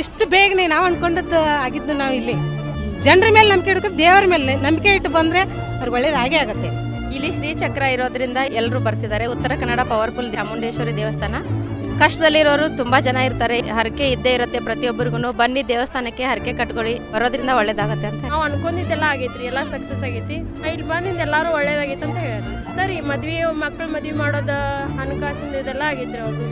ಇಷ್ಟು ಬೇಗನೆ ನಾವು ಅನ್ಕೊಂಡದ್ದು ಆಗಿದ್ದು. ನಾವು ಇಲ್ಲಿ ಜನರ ಮೇಲೆ ನಂಬಿಕೆ ಇಡೋಕೆ ದೇವರ ಮೇಲೆ ನಂಬಿಕೆ ಇಟ್ಟು ಬಂದರೆ ಅವ್ರಿಗೆ ಒಳ್ಳೇದಾಗೇ ಆಗುತ್ತೆ. ಇಲ್ಲಿ ಶ್ರೀಚಕ್ರ ಇರೋದ್ರಿಂದ ಎಲ್ಲರೂ ಬರ್ತಿದ್ದಾರೆ. ಉತ್ತರ ಕನ್ನಡ ಪವರ್ಫುಲ್ ಚಾಮುಂಡೇಶ್ವರಿ ದೇವಸ್ಥಾನ. ಕಷ್ಟದಲ್ಲಿರೋರು ತುಂಬಾ ಜನ ಇರ್ತಾರೆ, ಹರಕೆ ಇದ್ದೇ ಇರುತ್ತೆ ಪ್ರತಿಯೊಬ್ಬರಿಗೂ. ಬನ್ನಿ ದೇವಸ್ಥಾನಕ್ಕೆ ಹರಕೆ ಕಟ್ಕೊಳ್ಳಿ, ಬರೋದ್ರಿಂದ ಒಳ್ಳೇದಾಗತ್ತೆ ಅಂತ. ನಾವು ಅನ್ಕೊಂಡಿದ್ದೆಲ್ಲ ಆಗೈತ್ರಿ, ಎಲ್ಲ ಸಕ್ಸಸ್ ಆಗೈತಿ. ಇಲ್ಲಿ ಬಂದಿಂದ ಎಲ್ಲರೂ ಒಳ್ಳೇದಾಗೈತೆ ಅಂತ ಹೇಳಿ ಸರಿ. ಮದ್ವೆ ಮಕ್ಳು ಮದ್ವೆ ಮಾಡೋದು ಹಣಕಾಸಿನ ಇದೆಲ್ಲ ಆಗೈತ್ರಿ. ಅವ್ರು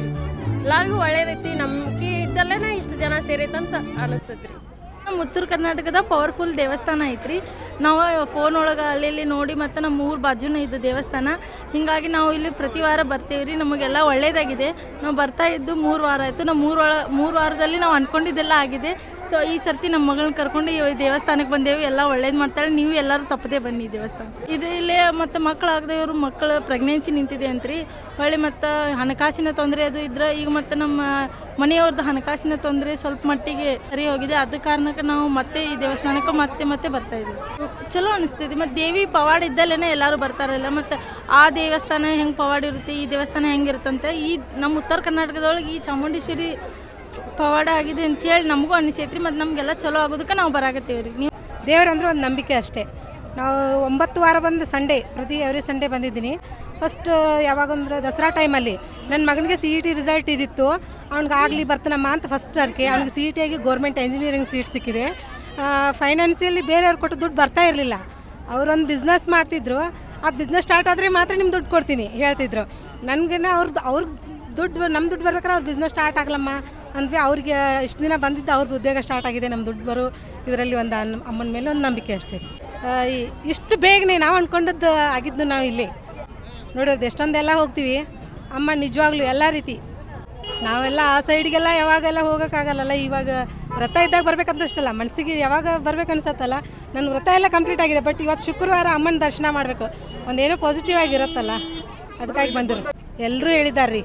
ಎಲ್ಲರಿಗೂ ಒಳ್ಳೇದೈತಿ. ನಂಬಿಕೆ ಇದ್ದಲ್ಲೇ ಇಷ್ಟು ಜನ ಸೇರೈತಂತ ಅನಿಸ್ತೈತ್ರಿ. ನಮ್ಮ ಉತ್ತರ ಕರ್ನಾಟಕದ ಪವರ್ಫುಲ್ ದೇವಸ್ಥಾನ ಐತ್ರಿ. ನಾವು ಫೋನ್ ಒಳಗೆ ಅಲ್ಲಿ ನೋಡಿ ಮತ್ತು ನಮ್ಮ ಊರ ಬಾಜುನ ಇದು ದೇವಸ್ಥಾನ. ಹೀಗಾಗಿ ನಾವು ಇಲ್ಲಿ ಪ್ರತಿ ವಾರ ಬರ್ತೀವಿ ರೀ. ನಮಗೆಲ್ಲ ಒಳ್ಳೇದಾಗಿದೆ. ನಾವು ಬರ್ತಾ ಇದ್ದು 3 ವಾರ ಆಯಿತು. ನಾವು 3 ವಾರದಲ್ಲಿ ನಾವು ಅಂದ್ಕೊಂಡಿದ್ದೆಲ್ಲ ಆಗಿದೆ. ಸೊ ಈ ಸರ್ತಿ ನಮ್ಮ ಮಗಳನ್ನ ಕರ್ಕೊಂಡು ಈ ದೇವಸ್ಥಾನಕ್ಕೆ ಬಂದೇವಿ. ಎಲ್ಲ ಒಳ್ಳೇದು ಮಾಡ್ತಾಳೆ. ನೀವು ಎಲ್ಲರೂ ತಪ್ಪದೇ ಬನ್ನಿ ದೇವಸ್ಥಾನ. ಇದು ಇಲ್ಲೇ ಮತ್ತು ಮಕ್ಕಳಾಗದೆಯವರು ಮಕ್ಕಳು ಪ್ರೆಗ್ನೆನ್ಸಿ ನಿಂತಿದೆ ಅಂತ್ರಿ. ಹೊಳ್ಳಿ ಮತ್ತು ಹಣಕಾಸಿನ ತೊಂದರೆ ಅದು ಇದ್ರೆ ಈಗ ಮತ್ತು ನಮ್ಮ ಮನೆಯವ್ರದ್ದು ಹಣಕಾಸಿನ ತೊಂದರೆ ಸ್ವಲ್ಪ ಮಟ್ಟಿಗೆ ಸರಿ ಹೋಗಿದೆ. ಅದ ಕಾರಣಕ್ಕೆ ನಾವು ಮತ್ತೆ ಈ ದೇವಸ್ಥಾನಕ್ಕೆ ಮತ್ತೆ ಬರ್ತಾಯಿದ್ವಿ. ಚಲೋ ಅನಿಸ್ತೈತಿ. ಮತ್ತು ದೇವಿ ಪವಾಡ ಇದ್ದಲ್ಲೇ ಎಲ್ಲರೂ ಬರ್ತಾರಲ್ಲ. ಮತ್ತು ಆ ದೇವಸ್ಥಾನ ಹೆಂಗೆ ಪವಾಡ ಇರುತ್ತೆ, ಈ ದೇವಸ್ಥಾನ ಹೆಂಗಿರುತ್ತಂತ ಈ ನಮ್ಮ ಉತ್ತರ ಕರ್ನಾಟಕದೊಳಗೆ ಈ ಚಾಮುಂಡೇಶ್ವರಿ ಪವಾಡ ಆಗಿದೆ ಅಂಥೇಳಿ ನಮಗೂ ಅನಿಸೈತ್ರಿ. ಮತ್ತು ನಮಗೆಲ್ಲ ಚಲೋ ಆಗೋದಕ್ಕೆ ನಾವು ಬರಾಕತ್ತೀವಿ ರೀ. ನೀವು ದೇವರಂದ್ರೆ ಒಂದು ನಂಬಿಕೆ ಅಷ್ಟೇ. ನಾವು 9 ವಾರ ಬಂದು ಸಂಡೇ ಎವ್ರಿ ಸಂಡೇ ಬಂದಿದ್ದೀನಿ. ಫಸ್ಟ್ ಯಾವಾಗಂದ್ರೆ ದಸರಾ ಟೈಮಲ್ಲಿ ನನ್ನ ಮಗನಿಗೆ CET ರಿಸಲ್ಟ್ ಇದ್ದಿತ್ತು. ಅವ್ನಿಗೆ ಆಗಲಿ ಬರ್ತಾನಮ್ಮ ಅಂತ ಫಸ್ಟ್ ಅರ್ಕೆ. ಅವ್ನಿಗೆ CET ಆಗಿ ಗೌರ್ಮೆಂಟ್ ಇಂಜಿನಿಯರಿಂಗ್ ಸೀಟ್ ಸಿಕ್ಕಿದೆ. ಫೈನಾನ್ಸಿಯಲ್ಲಿ ಬೇರೆಯವ್ರು ಕೊಟ್ಟು ದುಡ್ಡು ಬರ್ತಾ ಇರಲಿಲ್ಲ. ಅವರೊಂದು ಬಿಸ್ನೆಸ್ ಮಾಡ್ತಿದ್ರು. ಆ ಬಿಸ್ನೆಸ್ ಸ್ಟಾರ್ಟ್ ಆದರೆ ಮಾತ್ರ ನಿಮ್ಮ ದುಡ್ಡು ಕೊಡ್ತೀನಿ ಹೇಳ್ತಿದ್ರು. ನನಗೆ ಅವ್ರ ದುಡ್ಡು ನಮ್ಮ ದುಡ್ಡು ಬರ್ಬೇಕಾದ್ರೆ ಅವ್ರ ಬಿಸ್ನೆಸ್ ಸ್ಟಾರ್ಟ್ ಆಗಲಮ್ಮ ಅಂದ್ವಿ. ಅವ್ರಿಗೆ ಇಷ್ಟು ದಿನ ಬಂದಿದ್ದು ಅವ್ರದ್ದು ಉದ್ಯೋಗ ಸ್ಟಾರ್ಟ್ ಆಗಿದೆ. ನಮ್ಮ ದುಡ್ಡು ಬರೋ ಇದರಲ್ಲಿ ಒಂದು ಅಮ್ಮನ ಮೇಲೆ ಒಂದು ನಂಬಿಕೆ ಅಷ್ಟೇ. ಇಷ್ಟು ಬೇಗನೆ ನಾವು ಅಂದ್ಕೊಂಡದ್ದು ಆಗಿದ್ದು. ನಾವು ಇಲ್ಲಿ ನೋಡೋದು ಎಷ್ಟೊಂದೆಲ್ಲ ಹೋಗ್ತೀವಿ. ಅಮ್ಮ ನಿಜವಾಗ್ಲೂ ಎಲ್ಲ ರೀತಿ ನಾವೆಲ್ಲ ಆ ಸೈಡ್ಗೆಲ್ಲ ಯಾವಾಗೆಲ್ಲ ಹೋಗೋಕ್ಕಾಗಲ್ಲಲ್ಲ. ಇವಾಗ ವ್ರತ ಇದ್ದಾಗ ಬರ್ಬೇಕಂತಷ್ಟಲ್ಲ, ಮನಸ್ಸಿಗೆ ಯಾವಾಗ ಬರ್ಬೇಕು ಅನ್ಸತ್ತಲ್ಲ. ನನ್ನ ವ್ರತ ಎಲ್ಲ ಕಂಪ್ಲೀಟ್ ಆಗಿದೆ. ಬಟ್ ಇವತ್ತು ಶುಕ್ರವಾರ ಅಮ್ಮನ ದರ್ಶನ ಮಾಡಬೇಕು, ಒಂದೇನೋ ಪಾಸಿಟಿವ್ ಆಗಿರುತ್ತಲ್ಲ, ಅದಕ್ಕಾಗಿ ಬಂದರು. ಎಲ್ಲರೂ ಹೇಳಿದ್ದಾರೆ ರೀ.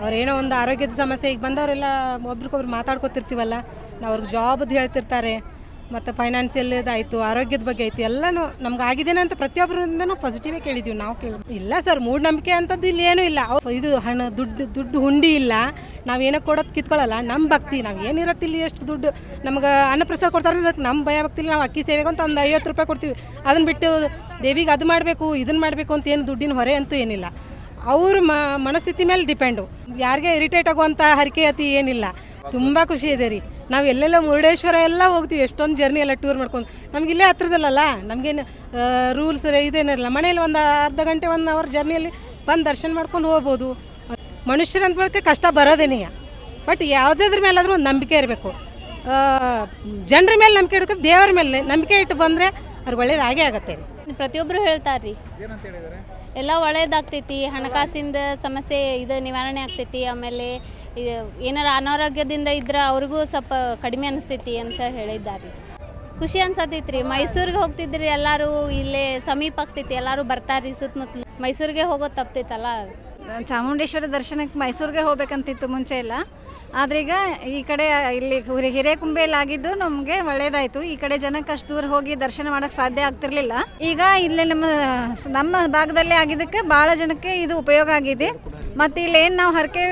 ಅವ್ರೇನೋ ಒಂದು ಆರೋಗ್ಯದ ಸಮಸ್ಯೆ ಈಗ ಬಂದವರೆಲ್ಲ ಒಬ್ರಿಗೊಬ್ರು ಮಾತಾಡ್ಕೊತಿರ್ತೀವಲ್ಲ, ನಾವು ಅವ್ರಿಗೆ ಜಾಬದ್ದು ಹೇಳ್ತಿರ್ತಾರೆ. ಮತ್ತು ಫೈನಾನ್ಸಿಯಲ್ದಾಯಿತು, ಆರೋಗ್ಯದ ಬಗ್ಗೆ ಆಯಿತು, ಎಲ್ಲನೂ ನಮ್ಗೆ ಆಗಿದ್ದೇನೆ ಅಂತ ಪ್ರತಿಯೊಬ್ಬರಿಂದನೂ ಪಾಸಿಟಿವೇ ಕೇಳಿದ್ದೀವಿ. ನಾವು ಇಲ್ಲ ಸರ್, ಮೂಢನಂಬಿಕೆ ಅಂಥದ್ದು ಇಲ್ಲಿ ಏನೂ ಇಲ್ಲ. ಇದು ಹಣ ದುಡ್ಡು ಹುಂಡಿ ಇಲ್ಲ. ನಾವೇನೋ ಕೊಡೋದು ಕಿತ್ಕೊಳ್ಳಲ್ಲ. ನಮ್ಮ ಭಕ್ತಿ ನಾವು ಏನಿರತ್ತೆ ಇಲ್ಲಿ. ಎಷ್ಟು ದುಡ್ಡು ನಮ್ಗೆ ಅನ್ನಪ್ರಸಾದ ಕೊಡ್ತಾರೆ, ಅದಕ್ಕೆ ನಮ್ಮ ಭಯ ಭಕ್ತಿಲಿ ನಾವು ಅಕ್ಕಿ ಸೇವೆಗೆ ಅಂತ ಒಂದು 50 ರೂಪಾಯಿ ಕೊಡ್ತೀವಿ. ಅದನ್ನು ಬಿಟ್ಟು ದೇವಿಗೆ ಅದು ಮಾಡಬೇಕು ಇದನ್ನು ಮಾಡಬೇಕು ಅಂತ ಏನು ದುಡ್ಡಿನ ಹೊರೆ ಅಂತೂ ಏನಿಲ್ಲ. ಅವ್ರ ಮನಸ್ಥಿತಿ ಮೇಲೆ ಡಿಪೆಂಡು. ಯಾರಿಗೆ ಇರಿಟೇಟ್ ಆಗುವಂಥ ಹರಕೆ ಅತಿ ಏನಿಲ್ಲ. ತುಂಬ ಖುಷಿ ಇದೆ ರೀ. ನಾವು ಎಲ್ಲೆಲ್ಲ ಮುರುಡೇಶ್ವರ ಎಲ್ಲ ಹೋಗ್ತೀವಿ. ಎಷ್ಟೊಂದು ಜರ್ನಿ ಎಲ್ಲ ಟೂರ್ ಮಾಡ್ಕೊಂಡು ನಮಗಿಲ್ಲೇ ಹತ್ರದಲ್ಲಲ್ಲ. ನಮಗೇನು ರೂಲ್ಸ್ ಇದೇನಿರಲ್ಲ. ಮನೇಲಿ ಒಂದು ಅರ್ಧ ಗಂಟೆ 1 ಅವರ್ ಜರ್ನಿಯಲ್ಲಿ ಬಂದು ದರ್ಶನ ಮಾಡ್ಕೊಂಡು ಹೋಗ್ಬೋದು. ಮನುಷ್ಯರಂತ ಬಳಕೆ ಕಷ್ಟ ಬರೋದೇನೇ. ಬಟ್ ಯಾವುದಾದ್ರ ಮೇಲಾದರೂ ಒಂದು ನಂಬಿಕೆ ಇರಬೇಕು. ಜನರ ಮೇಲೆ ನಂಬಿಕೆ ಇಡೋಕೆ ದೇವರ ಮೇಲೆ ನಂಬಿಕೆ ಇಟ್ಟು ಬಂದರೆ ಅವ್ರಿಗೆ ಒಳ್ಳೇದಾಗೇ ಆಗುತ್ತೆ ರೀ. ಪ್ರತಿಯೊಬ್ಬರು ಹೇಳ್ತಾರೆ ರೀ, ಎಲ್ಲ ಒಳ್ಳೇದಾಗ್ತೈತಿ. ಹಣಕಾಸಿಂದ ಸಮಸ್ಯೆ ಇದು ನಿವಾರಣೆ ಆಗ್ತೈತಿ. ಆಮೇಲೆ ಏನಾರ ಅನಾರೋಗ್ಯದಿಂದ ಇದ್ರೆ ಅವ್ರಿಗೂ ಸ್ವಲ್ಪ ಕಡಿಮೆ ಅನಿಸ್ತೈತಿ ಅಂತ ಹೇಳಿದ್ದಾರೆ. ಖುಷಿ ಅನ್ಸತೈತಿ ರೀ. ಮೈಸೂರಿಗೆ ಹೋಗ್ತಿದ್ರಿ ಎಲ್ಲರೂ, ಇಲ್ಲೇ ಸಮೀಪ ಆಗ್ತೈತಿ, ಎಲ್ಲರೂ ಬರ್ತಾರೆ ರೀ ಸುತ್ತಮುತ್ತಲು. ಮೈಸೂರಿಗೆ ಹೋಗೋದು ತಪ್ತೈತಲ್ಲ. ಚಾಮುಂಡೇಶ್ವರಿ ದರ್ಶನಕ್ಕೆ ಮೈಸೂರಿಗೆ ಹೋಗ್ಬೇಕಂತಿತ್ತು ಮುಂಚೆ ಎಲ್ಲ. ಆದರೆ ಈಗ ಈ ಕಡೆ ಇಲ್ಲಿ ಹಿರೇಕುಂಬೆಯಲ್ಲಿ ಆಗಿದ್ದು ನಮಗೆ ಒಳ್ಳೇದಾಯಿತು. ಈ ಕಡೆ ಜನಕ್ಕೆ ಅಷ್ಟು ದೂರ ಹೋಗಿ ದರ್ಶನ ಮಾಡೋಕ್ಕೆ ಸಾಧ್ಯ ಆಗ್ತಿರ್ಲಿಲ್ಲ. ಈಗ ಇಲ್ಲೇ ನಮ್ಮ ಭಾಗದಲ್ಲೇ ಆಗಿದ್ದಕ್ಕೆ ಭಾಳ ಜನಕ್ಕೆ ಇದು ಉಪಯೋಗ ಆಗಿದೆ. ಮತ್ತು ಇಲ್ಲೇನು ನಾವು ಹರಕೆ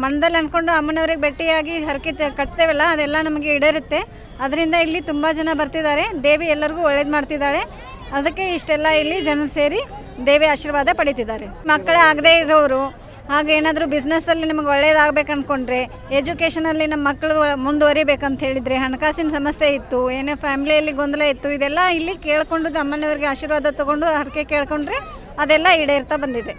ಮನದಲ್ಲಿ ಅಂದ್ಕೊಂಡು ಅಮ್ಮನವ್ರಿಗೆ ಭೇಟಿಯಾಗಿ ಹರಕೆ ಕಟ್ತೇವಲ್ಲ, ಅದೆಲ್ಲ ನಮಗೆ ಈಡೇರುತ್ತೆ. ಅದರಿಂದ ಇಲ್ಲಿ ತುಂಬ ಜನ ಬರ್ತಿದ್ದಾರೆ. ದೇವಿ ಎಲ್ಲರಿಗೂ ಒಳ್ಳೇದು ಮಾಡ್ತಿದ್ದಾಳೆ. ಅದಕ್ಕೆ ಇಷ್ಟೆಲ್ಲ ಇಲ್ಲಿ ಜನ ಸೇರಿ ದೇವಿ ಆಶೀರ್ವಾದ ಪಡಿತಿದ್ದಾರೆ. ಮಕ್ಕಳೇ ಆಗದೇ ಇರೋರು, ಹಾಗೆ ಏನಾದರೂ ಬಿಸ್ನೆಸ್ಸಲ್ಲಿ ನಮಗೆ ಒಳ್ಳೇದಾಗಬೇಕು ಅಂದ್ಕೊಂಡ್ರೆ, ಎಜುಕೇಷನಲ್ಲಿ ನಮ್ಮ ಮಕ್ಕಳು ಮುಂದುವರಿಬೇಕಂತ ಹೇಳಿದರೆ, ಹಣಕಾಸಿನ ಸಮಸ್ಯೆ ಇತ್ತು, ಏನೇ ಫ್ಯಾಮಿಲಿಯಲ್ಲಿ ಗೊಂದಲ ಇತ್ತು, ಇದೆಲ್ಲ ಇಲ್ಲಿ ಕೇಳ್ಕೊಂಡು ಅಮ್ಮನವ್ರಿಗೆ ಆಶೀರ್ವಾದ ತೊಗೊಂಡು ಹರಕೆ ಕೇಳ್ಕೊಂಡ್ರೆ ಅದೆಲ್ಲ ಈಡೇರ್ತಾ ಬಂದಿದೆ.